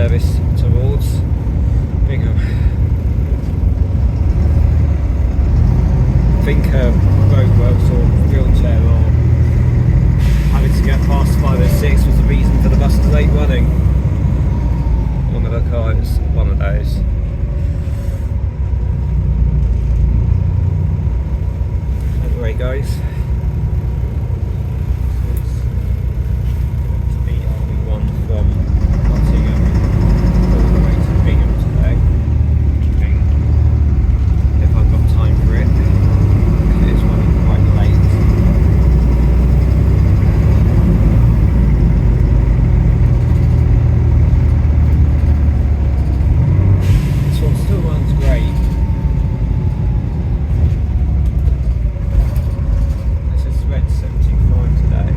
service towards Bingham. I think road works or wheelchair or having to get past 506 was the reason for the bus delay running. One of the cars, one of those. Anyway guys, from Nottingham all the way to Bingham today, if I've got time for it. It's running quite late. This one still runs great. This is red 75 today.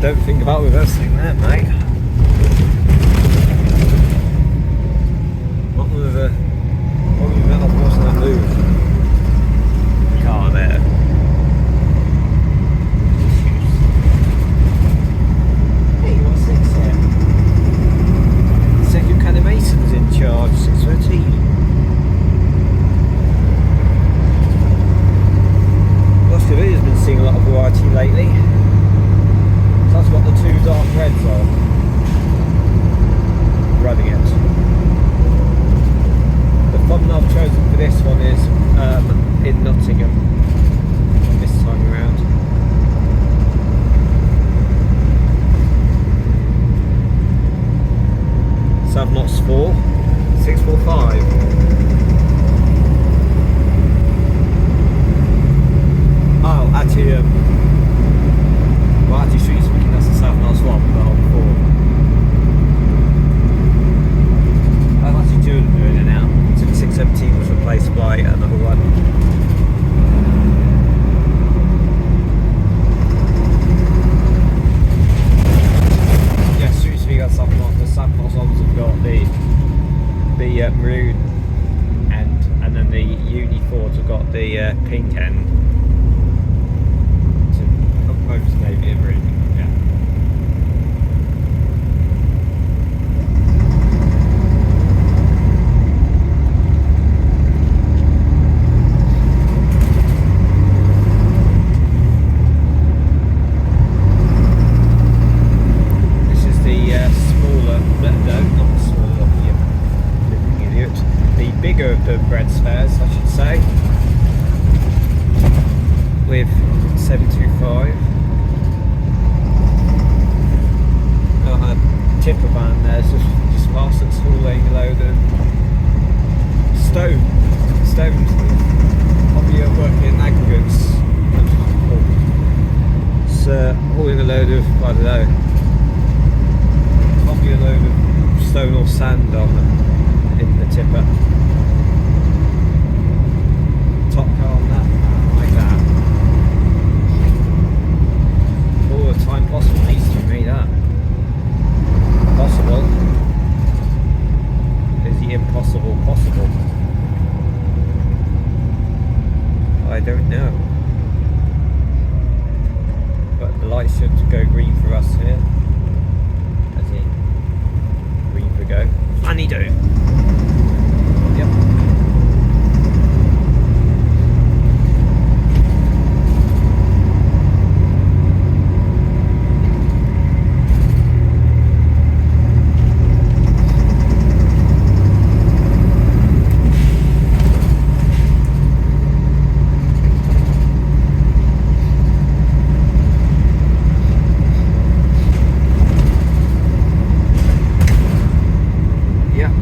Don't think about reversing that, mate. What was the metal wasn't that move? The car there. Hey, what's this here? Second Can of Mason's in charge, 613. Rushcliffe Villager has been seeing a lot of variety lately. That's what the two dark reds are running it. The font I've chosen for this one is in Nottingham this time around. Savnots 4, 645. Oh, actually, well, actually, street speaking, that's the Savnots 1, but on 4. I've actually two of them doing it now, since 617 was replaced by another one. Yeah, street speaking, that's Savnots. The Savnots ones have got the maroon end, and then the Uni 4s have got the pink end. Most maybe in green, yeah. This is the smaller, no, not the smaller, you living idiot. The bigger of the bread spares, I should say, with 725. Tipper van there's just past us hauling a load of stones, probably working in aggregates. It's hauling a load of, I don't know, probably a load of stone or sand in the tipper. Top car on that, like that. All the time possible needs to be made up. Possible is the impossible possible? I don't know, but the lights should go green for us here, as in green for go. Funny do. Yep. Yeah.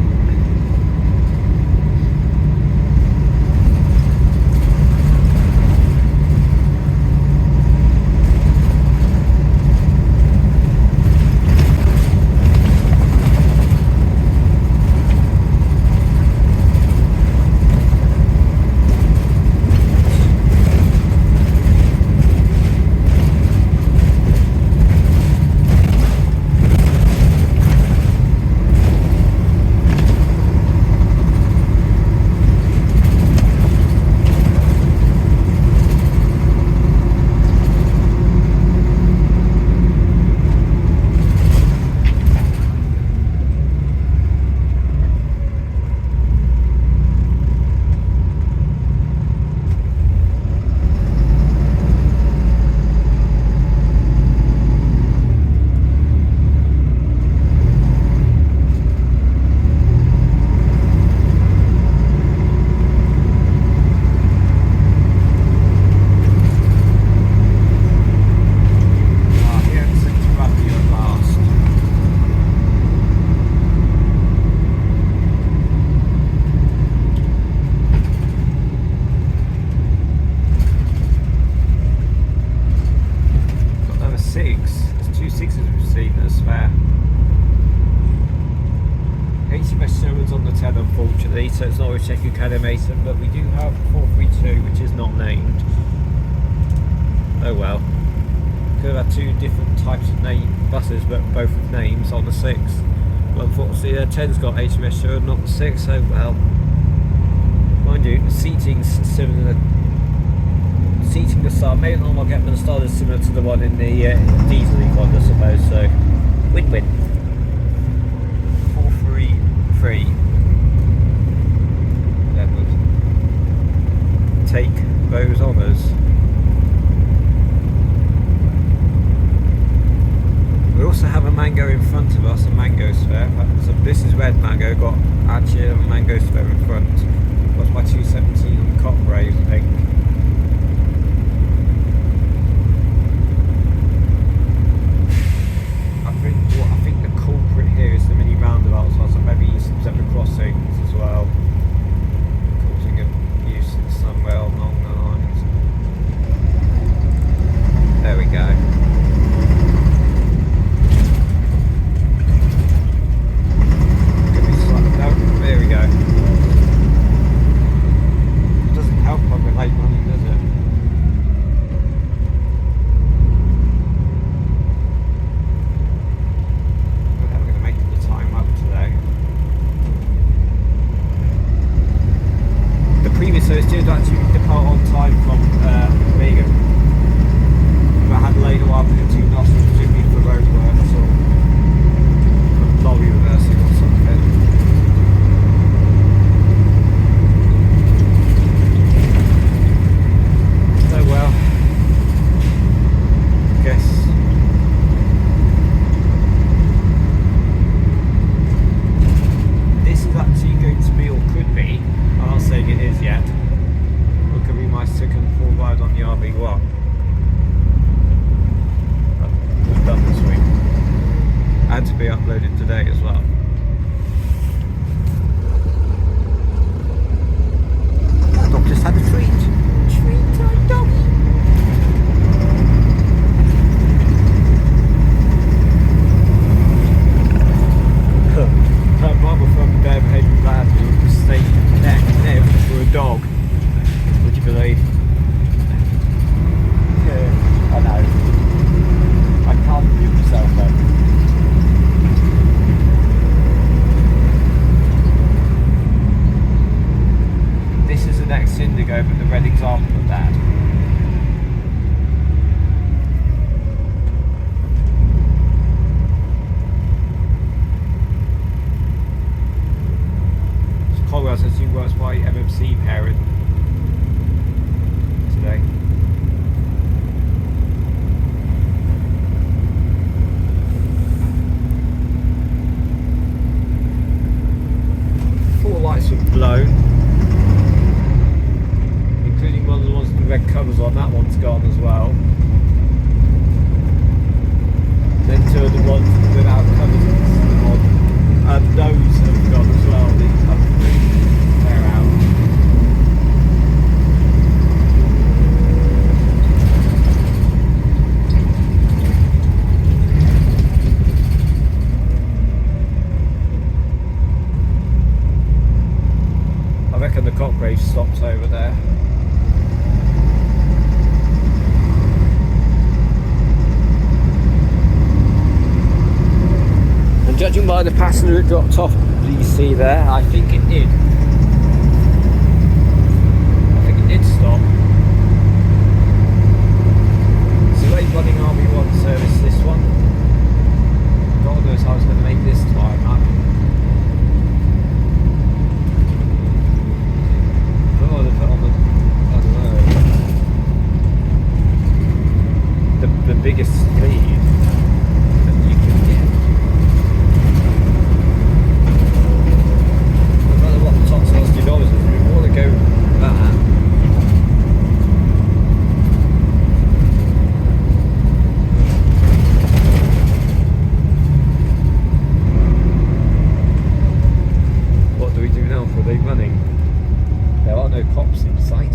so it's not with Sheffield Caddy Mason, but we do have 432, which is not named. Oh well. Could have had two different types of buses, but both with names on the 6. Well, unfortunately, 10's got HMS show, not the 6. Oh well. Mind you, the seating's similar. Seating the style, maybe not what Getman style is similar to the one in the diesel one, I suppose. So, win-win. 433. That would take those honours. We also have a mango in front of us, a mango sphere. So this is red mango, got actually a mango sphere in front. What's my 217 on the Cockrays, I think. I think the culprit here is the mini roundabout, so maybe some zebra crossings as well, causing a nuisance somewhere along the lines. There we go. There we go. It doesn't help when we're late running, does it? We're never going to make the time up today. The previous service did actually depart on time from Bingham. But had later on in 2 knots, presumably for roadworks or lorry reversing or something. Well, I guess this is actually going to be, or could be, I'm not saying it is yet, or could be my second full ride on the RB1. It was done this week, and to be uploaded today as well. That dog just had a treat. Treat-time doggy. Her mother from their behaviour bad would stay neck for a dog. Would you believe? Yeah, I know. I can't believe myself though. This is the next Indigo, but the red example of that. Colwell says he works by MMC parent today. Four lights were blown, including one of the ones with the red covers on. That one's gone as well. Then 2 of the ones without covers on, those have gone as well. These other 3, they're out. I reckon the Cockrave stops over there. And judging by the passenger it dropped off, you see there, I think it did. I think it did stop. It's a late running RB1 service, this one. God knows how I was going to make this time up. Oh, they put on the, I don't know, the biggest speed that you can get. No matter what the top size $2 is, we want to go that. What do we do now for late running? There are no cops in sight.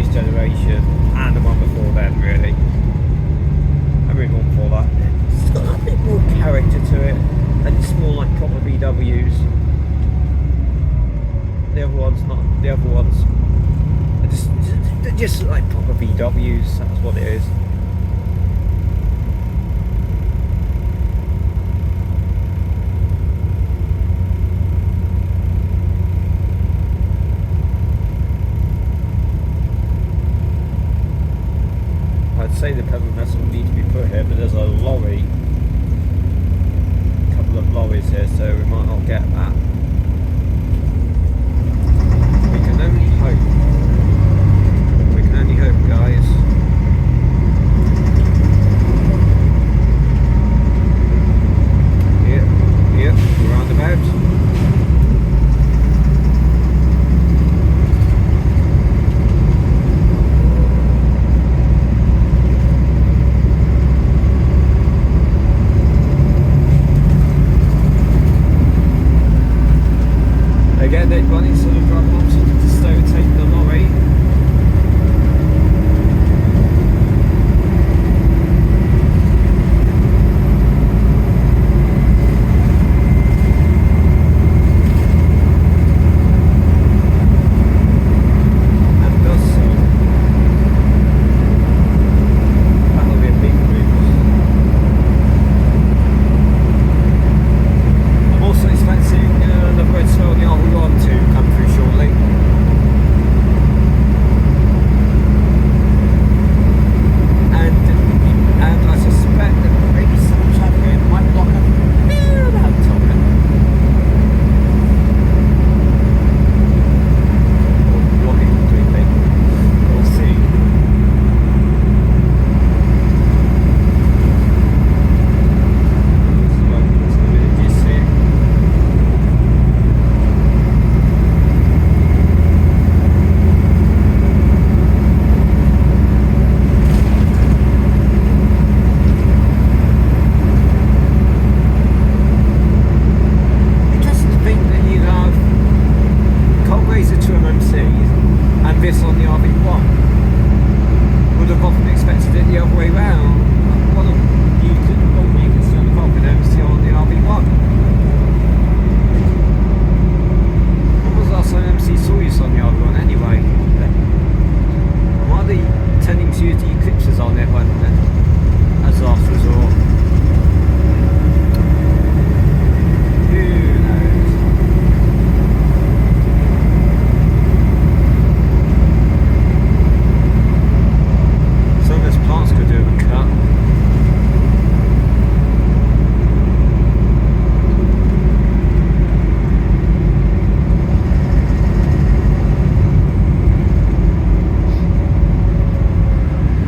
previous generation and the one before then, really. I really want for that. It's got a bit more character to it, and it's more like proper VWs. The other ones, not the other ones. They're just like proper VWs. That's what it is. I'd say the pedal metal need to be put here, but there's a lorry, a couple of lorries here, so we might not get that. We can only hope. We can only hope, guys. Yep, we're roundabout. Again, they're running sort of rubber up to just overtake the lorry. And does so. That'll be a big move. I'm also expecting the red swell on the R1 to come through shortly. And I suspect that maybe some traffic here might block a fair amount of it. Or block it completely. We'll see. There's the villages here. This on the RV1 would have often expected it the other way round. What you can see on the cockpit MC on the RV1. When was the last time MC saw you on the RV1 anyway? Why are they tending to use the Eclipses on it as last resort? Who knows? Plants could do a cut.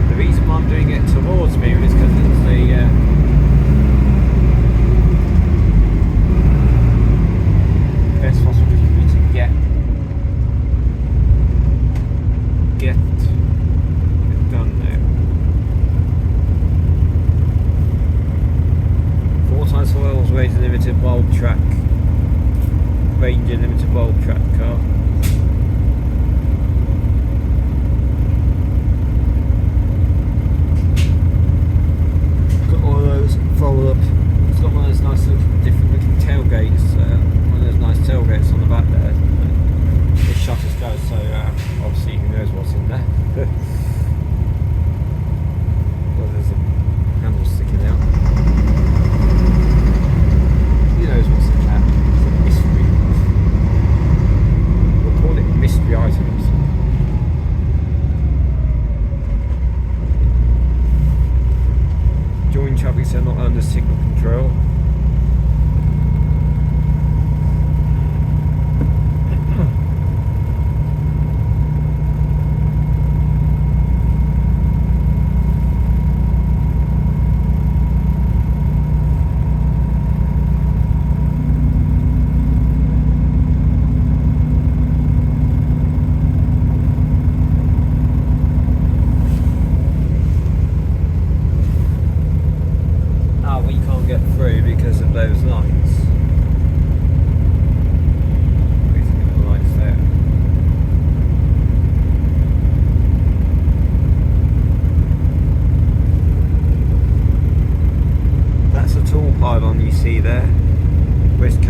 The reason why I'm doing it towards me is because it's the best possible for me to get done there. 4 times 4 L's Ranger limited bulb track car. Got all of those fold up. It's got one of those nice little different looking tailgates. One of those nice tailgates on the back there. It shutters go, so obviously who knows what's in there. Well, there's a handle sticking out. Who knows what's in there? It's a mystery.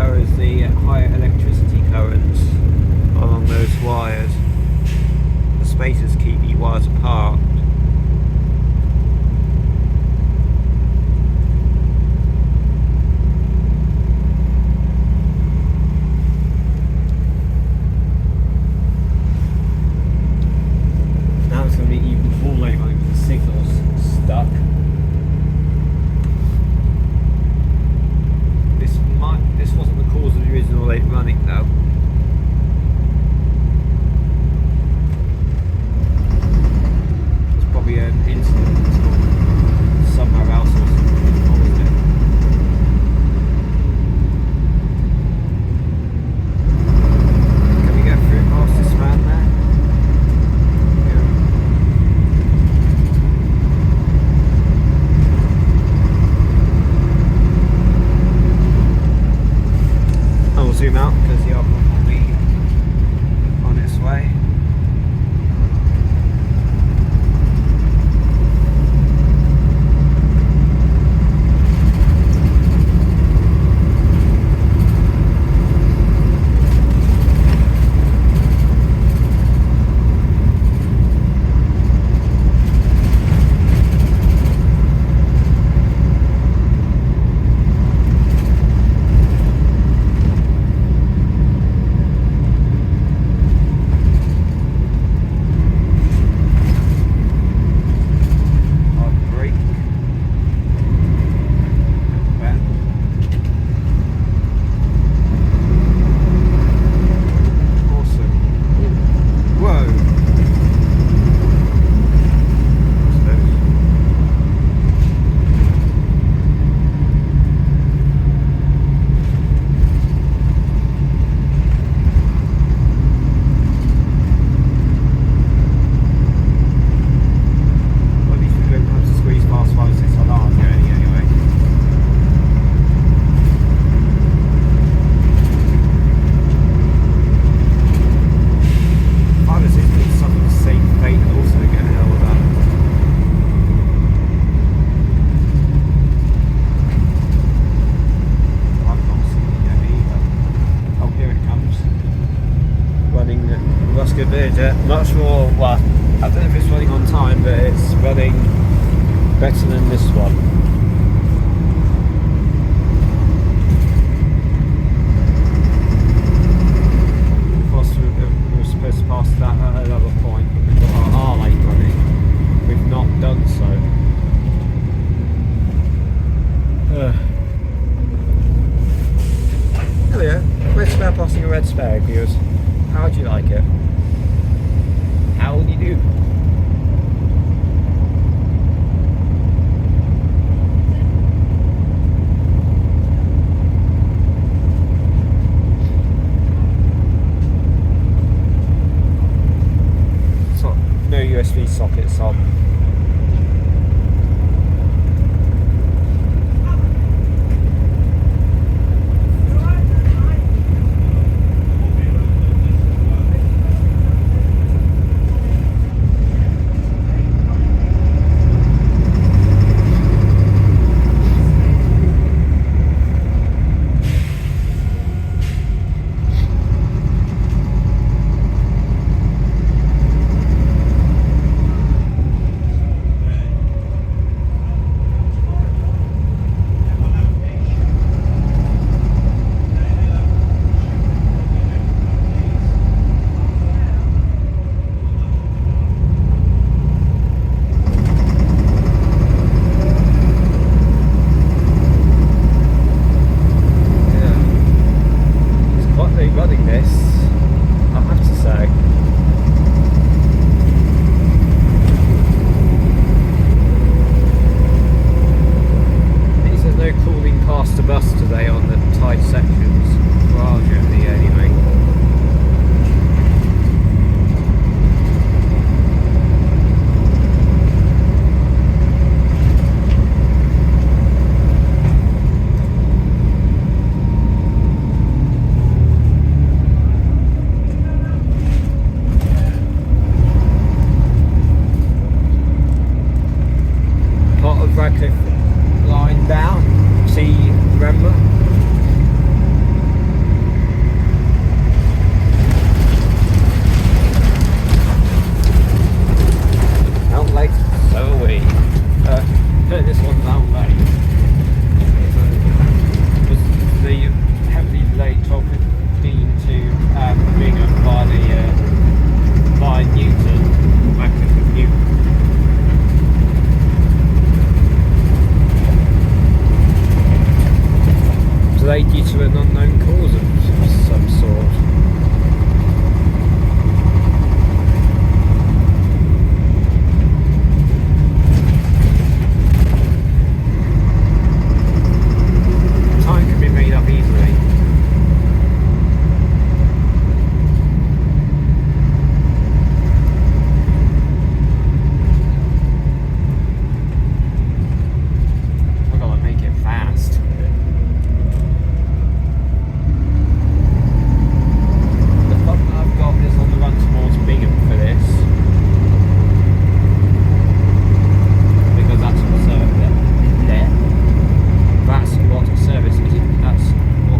encourage the higher electricity currents along those wires. The spacers keep the wires apart. Now it's going to be even more late running with the signals stuck. This wasn't the cause of the original late running though. It's probably an incident somewhere else or something caused it. Can we get through past this man there? Zoom out because the other one will be on its way. Rushcliffe Villager. Not sure, well, I don't know if it's running on time, but it's running better than this one. We were supposed to pass that at another point, but we've got our late running. We've not done so. Hello, red spare passing a red spare, viewers. How would you like it? How would you do? So, no USB sockets on. Running this, I have to say. It means there's no cooling past the bus today on the tight sections for our journey anyway. to an unknown cause of some sort. Time can be made up easily. I've got to make it fast. The fun that I've got is on the run towards Bingham for this, because that's what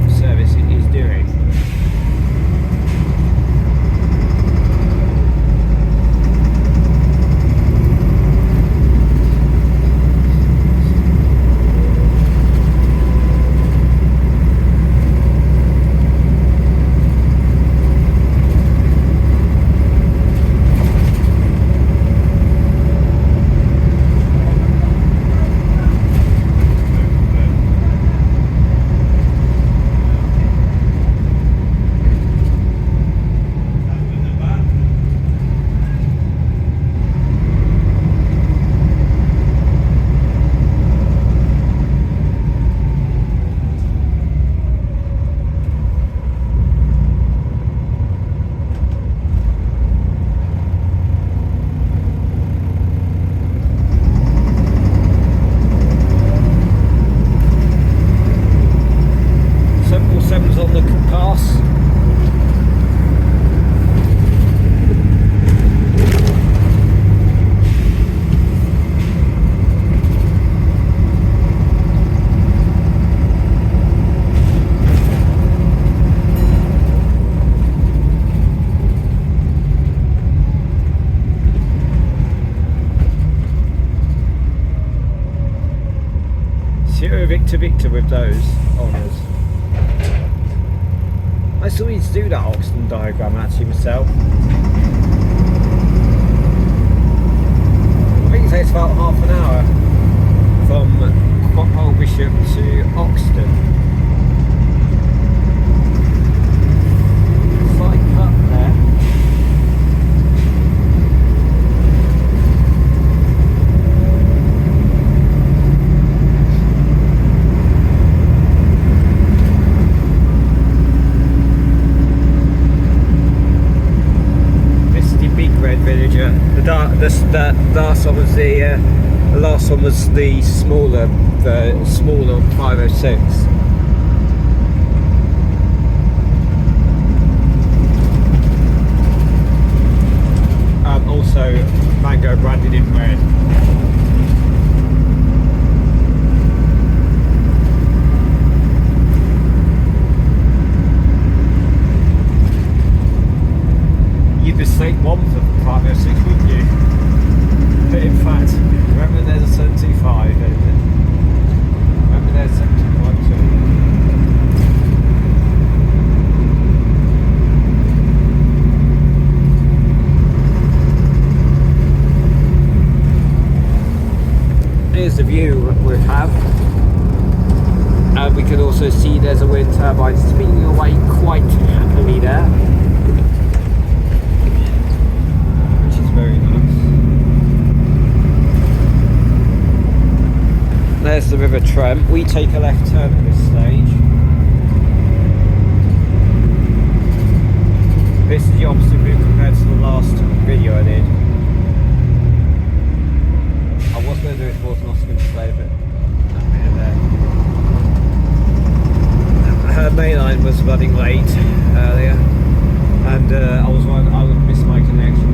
service it is doing. On the compass. Sierra Victor with those honours. I still need to do that Oxton diagram actually myself. I think it takes about half an hour from Old Bishop to Oxton. Slight cut there. Villager. The last one was the last one was the smaller 506. Also mango branded in red. You'd mistake one for 506, wouldn't you? But in fact, remember there's a 725, remember there's 725 too. Here's the view we have, and we can also see there's a wind turbine spinning away quite happily there. Very nice. There's the River Trent. We take a left turn at this stage. This is the opposite route compared to the last video I did. I was going to do it towards Nottingham today, but that bit there. Her main line was running late earlier, and I was worried I would miss my connection.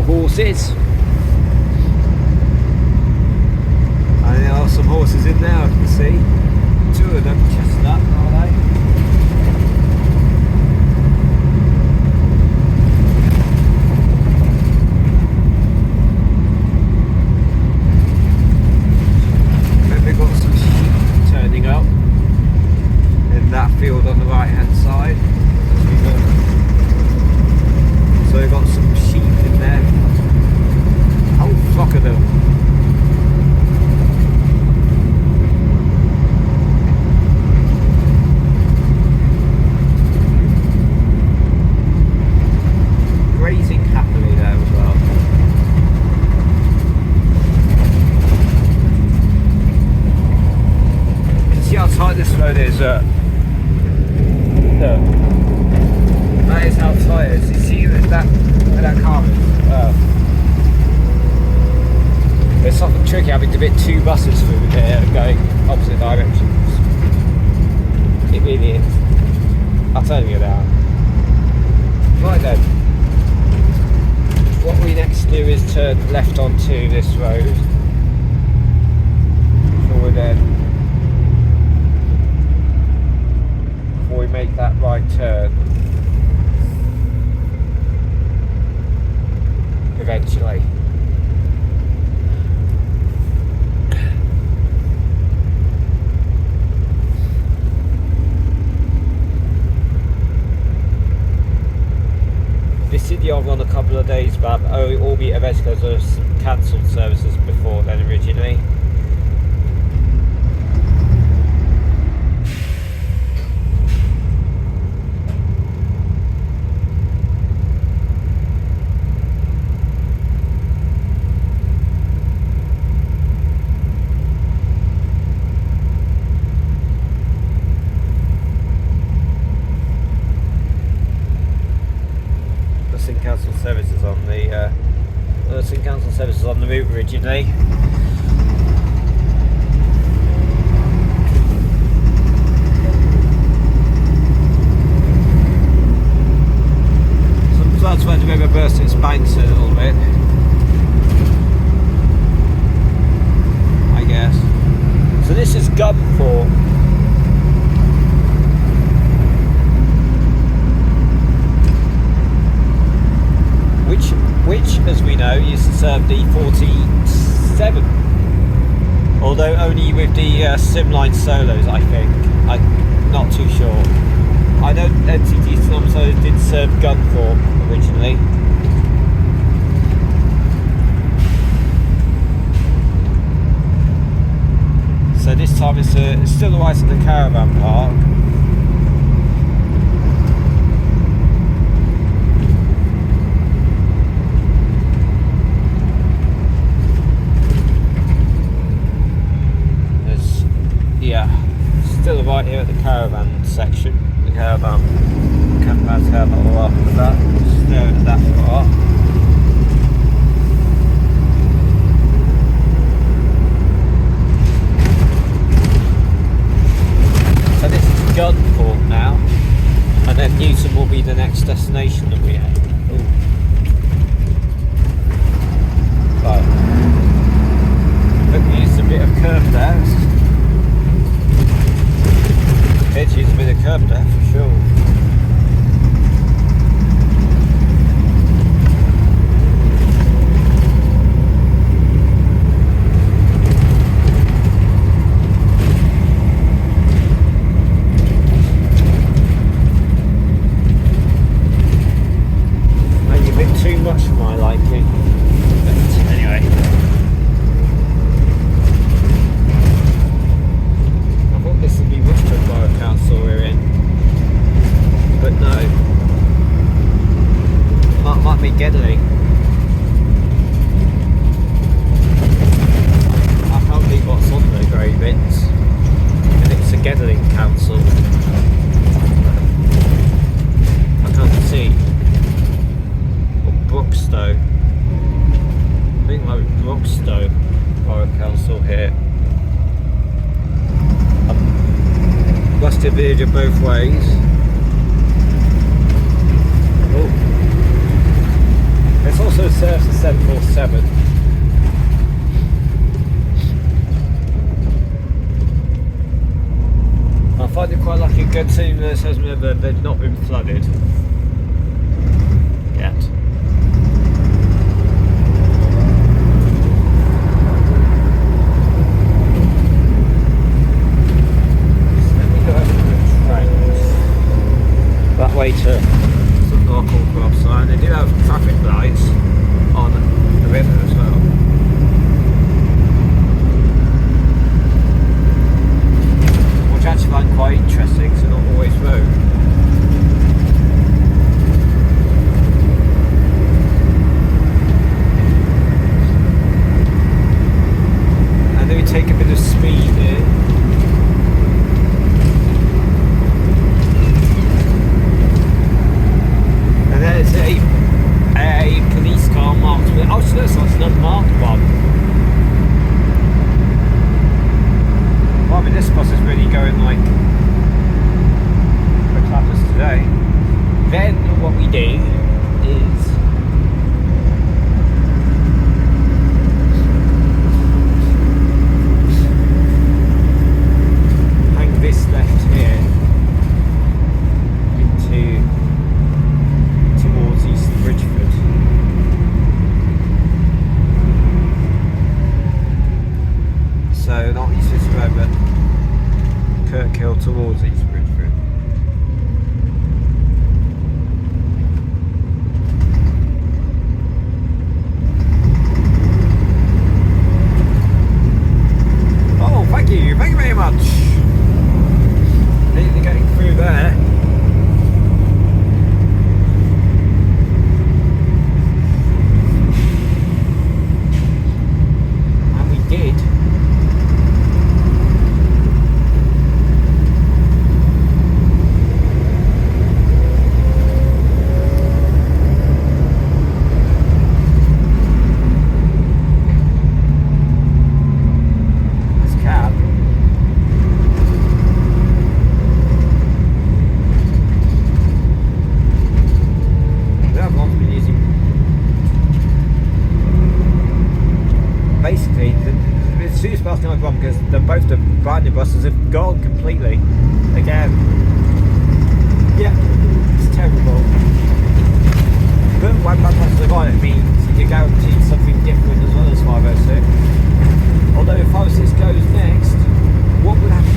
horses. And there are some horses in there, I can see. 2 of them chestnut, are they? Then we've got some sheep turning up in that field on the right hand side. So we've got some sheep in there. A whole flock of them. Grazing happily there as well. You can see how tight this road is. Look. That is how tight it is. You see where that car is? It's often tricky having to fit 2 buses through here going opposite directions. It really is. I'll tell you that. Right then. What we next do is turn left onto this road. Before we make that right turn. Eventually. This city I've run a couple of days back, albeit eventually there was some cancelled services before then originally. Council services on the route originally. Some floods where the river burst its banks a little bit, I guess. So this is Gunthorpe. Which, as we know, used to serve D47, although only with the Simline Solos, I think. I'm not too sure. I know NCT Simline Solos did serve Gunthorpe originally. So this time it's still right at the caravan park. Still right here at the caravan section, the caravan all after that, just there at that part. So this is Gunthorpe now, and then Newton will be the next destination that we have. Right. Hope we used a bit of curve there. It used a bit of curb there for sure. Maybe a bit too much for my liking. But anyway. I thought this would be Rushcliffe Villager Council we're in, but no, might be Gedling. I can't read what's on the grey bits, and it's a Gedling Council. I can't see. Or Brookstow. I think like Brookstow Borough Council here. Rushcliffe Villager both ways. Oh, This also serves as 747. I find it quite like a good thing that says that they've not been flooded yet. So let me go over to the trains. That way to some local crossline. They do have traffic lights on the river as well. Which I actually find quite interesting because they're not always road. And then we take a bit of speed here. And there's a police car marked with, oh, so that's an unmarked one. Well, I mean, this bus is really going like the clappers today. Then what we do is hang this left here towards East Bridgeford. So not East Bridgeford, but Kirkhill towards East Bridgeford. Oh, thank you very much. Nearly getting through there. And we did. Basically, the serious bus no problem because both the brand new buses have gone completely again. Yeah, it's terrible. But when bad buses are gone, it means you're guaranteed something different as well as 506. Although if 506 goes next, what would happen?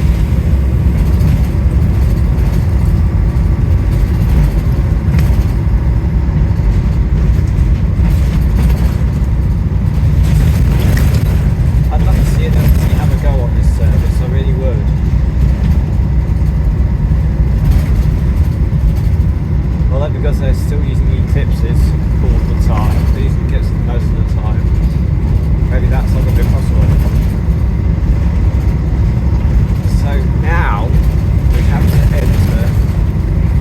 I'd love to see it have a go on this service, I really would. Well, that's because they're still using Eclipses all the time. They're using Eclipses most of the time. Maybe that's not going to be possible. So now we have to enter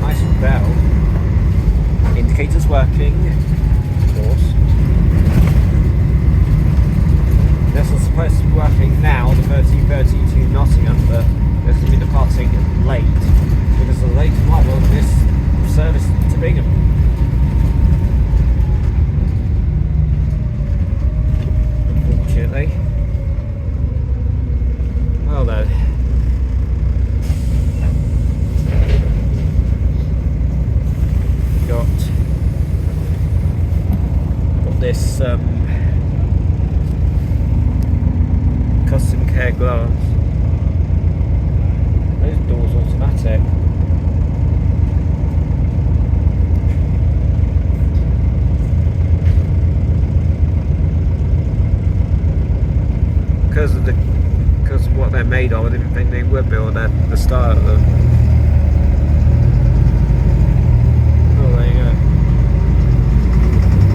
nice bell. Indicators working, of course. This is supposed to be working now, the 13:30 to Nottingham, but this will be departing late because of the late arrival of this service to Bingham. Unfortunately. Well then. Got this custom care glass. Those doors automatic. Because of what they're made of, I didn't think they would be, or the style of them. Oh, there you go.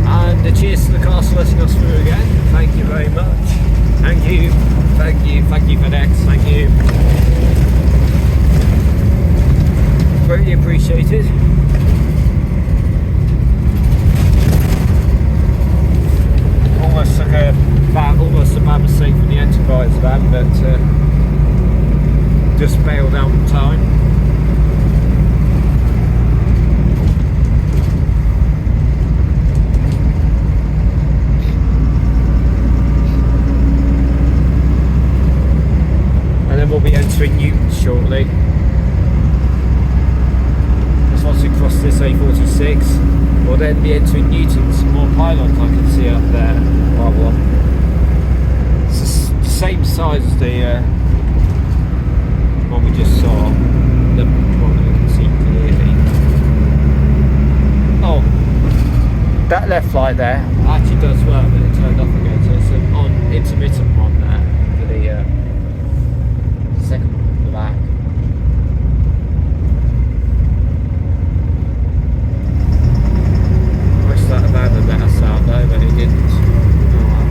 And cheers to the castle letting us through again. Thank you very much. Thank you FedEx, thank you. Greatly appreciated. Almost like almost a bad mistake from the Enterprise van, but just bailed out in time. be entering Newton shortly. Just once we cross this A46, we'll then be entering Newton. Some more pylons I can see up there. It's the same size as the one we just saw. The one that we can see clearly. Oh, that left light there actually does work, but it turned off again. So it's an on intermittent one there for the second one from the back. I wish that van had let us out though, but it didn't. Oh well.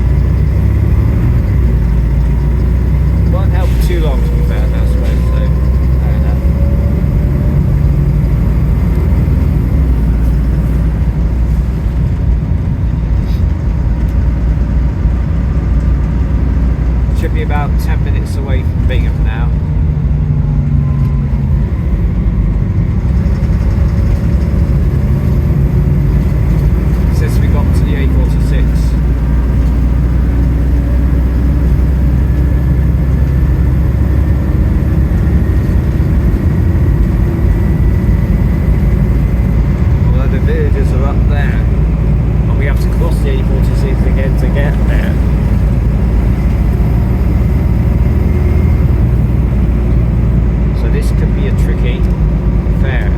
Won't help too long to be fair, I suppose. So fair enough. Should be about 10 minutes away from Bingham now. Since we got to the A46. Although the villagers are up there, and we have to cross the A46 again to get there. This could be a tricky affair.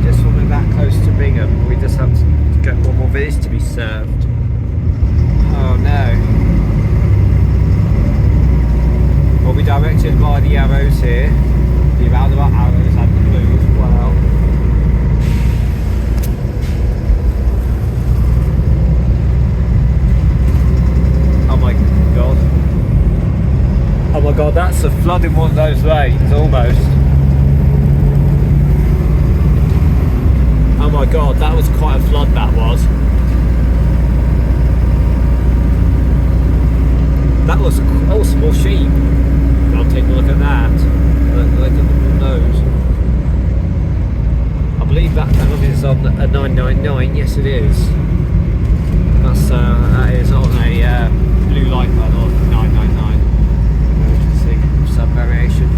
Just when we're that close to Bingham, we just have to get one more village to be served. Oh no. We'll be directed by the arrows here. The roundabout arrows and the blue as well. Oh my god, that's a flood in one of those lanes, almost. Oh my god, that was quite a flood, that was. That was a small sheep. I'll take a look at that. Look at the nose. I believe that is on a 999, yes it is. That is on a blue light panel, 999. Emergency, some variation.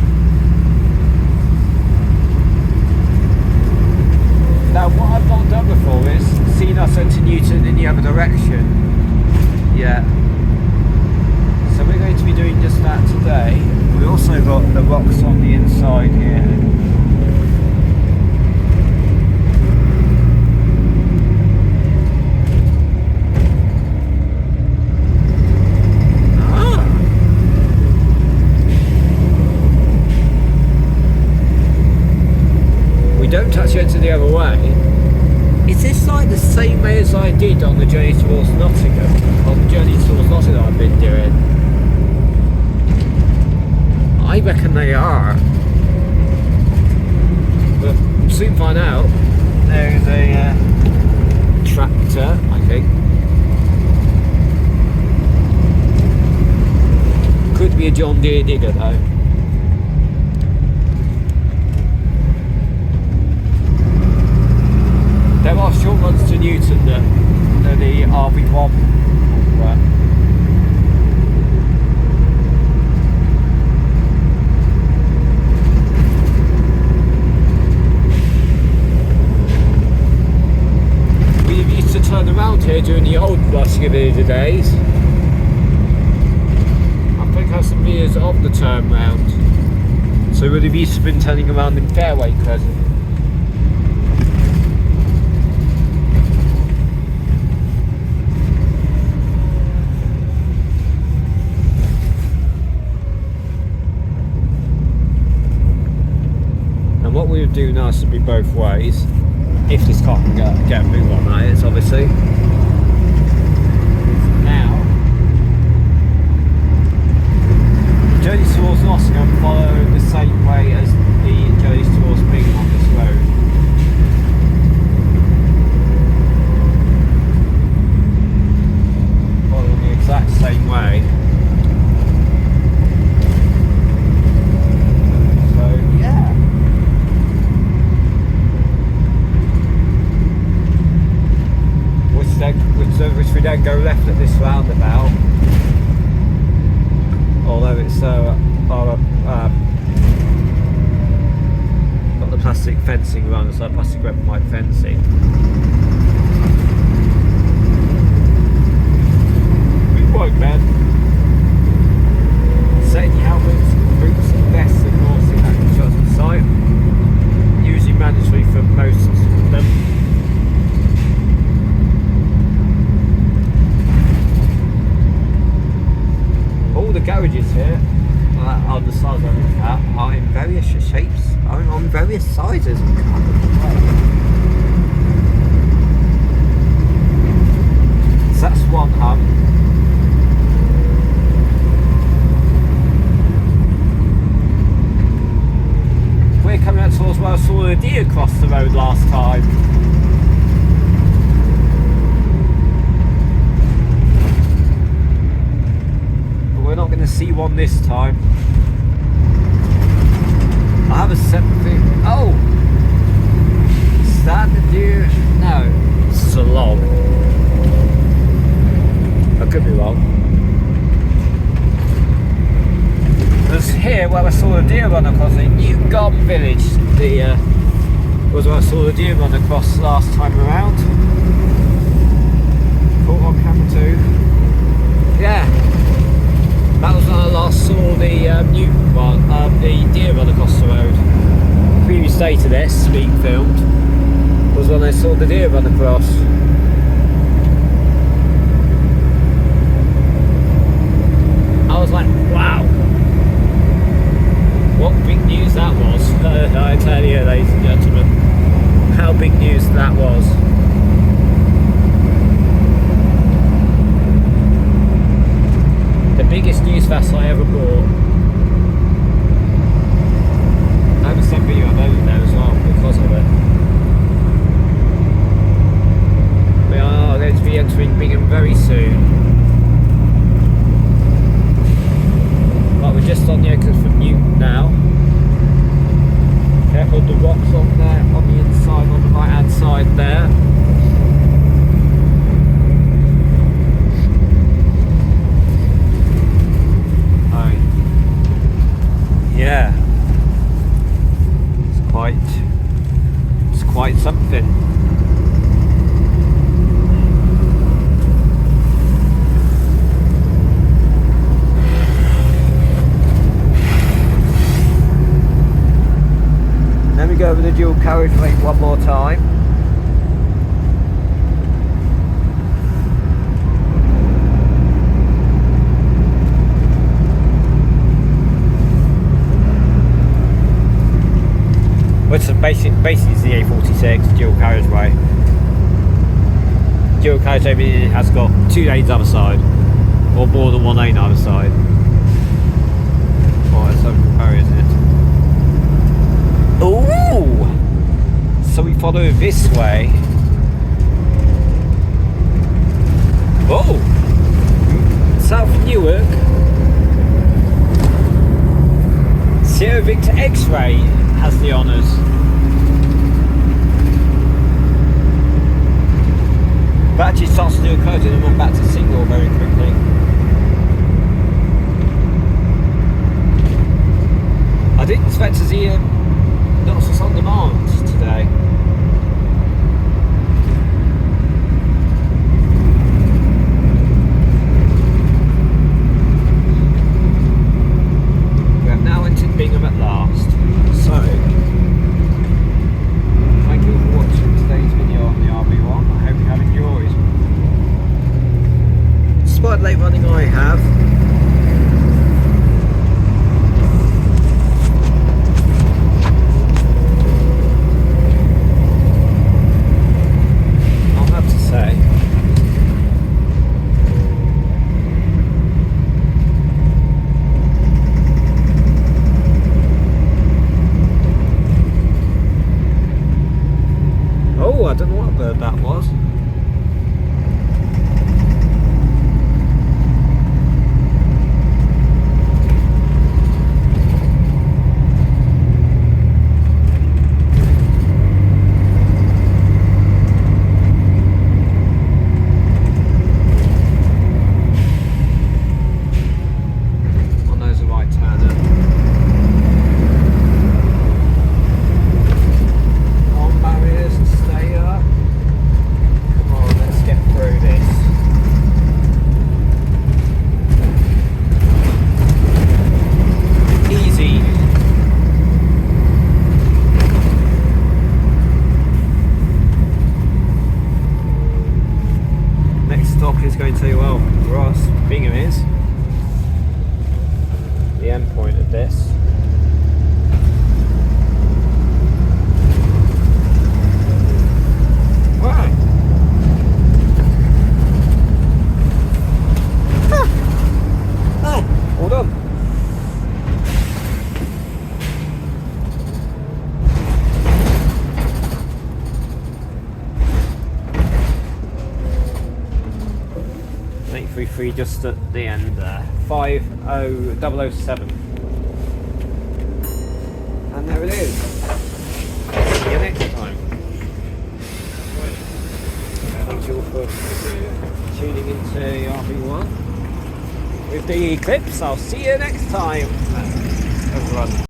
Now what I've not done before is seen us enter Newton in the other direction. Yeah. So we're going to be doing just that today. We also got the rocks on the inside here. Don't actually enter the other way. Is this like the same way as I did on the journey towards Nottingham? On the journey towards Nottingham I've been doing? I reckon they are. But we'll soon find out. There's a tractor, I think. Could be a John Deere digger though. There are short runs to Newton that the RV1 will work. We used to turn around here during the old Rushcliffe Villager days. I think I have some videos of the turn round. So we would have used to been turning around in Fairway Crescent. What we would do now is to be both ways, if this car can get a move on that is obviously. Now, the journey towards Nottingham follow the same way as the journeys towards Bingham on this road. Following the exact same way. go left at this roundabout. Although it's got the plastic fencing around, so plastic red pipe fencing. Good work, man. Setting helmets, boots and vests of course in that construction site. Usually mandatory for most of them. All the garages here on the sides I look at are in various shapes, are on various sizes. So that's one hub. We're coming out towards where I saw a deer cross the road last time. We're not going to see one this time. I have a separate thing. Oh! Is that the deer? No. This is a log. I could be wrong. Because here where I saw the deer run across in Nottingham village, was where I saw the deer run across last time around. Caught on camera too. Yeah. That was when I last saw the the deer run across the road. Previous day to this being filmed was when I saw the deer run across. I was like, wow, what big news that was! I tell you, ladies and gentlemen, how big news that was. The biggest news vest I ever bought. I have a set video of over there as well because of it. We are going to be entering Bingham very soon. But we're just on the exit from Newton now. Careful of the rocks on there, on the inside, on the right hand side there. Yeah, it's quite something. Let me go over the dual carriageway one more time. Which is basically is the A46 dual carriageway. Dual carriageway has got 2 lanes either side, or more than 1 lane either side. Oh, that's something very, isn't it? Ooh! So we follow this way. Oh! South Newark. Sierra Victor X-Ray has the honours. But actually starts to do a code and then back to single very quickly. I didn't expect to see Nottingham on demand today. We have now entered Bingham at last. So, thank you for watching today's video on the RB1. I hope you have enjoyed. Despite late running I have. I'll have to say. Oh, I don't know what bird that was. is going to, well, for us, Bingham is the end point of this. Wow. All done. .833 just at the end there. 50007. And there it is. See you next time. Thank you all for tuning into RV1 with the Eclipse. I'll see you next time, everyone.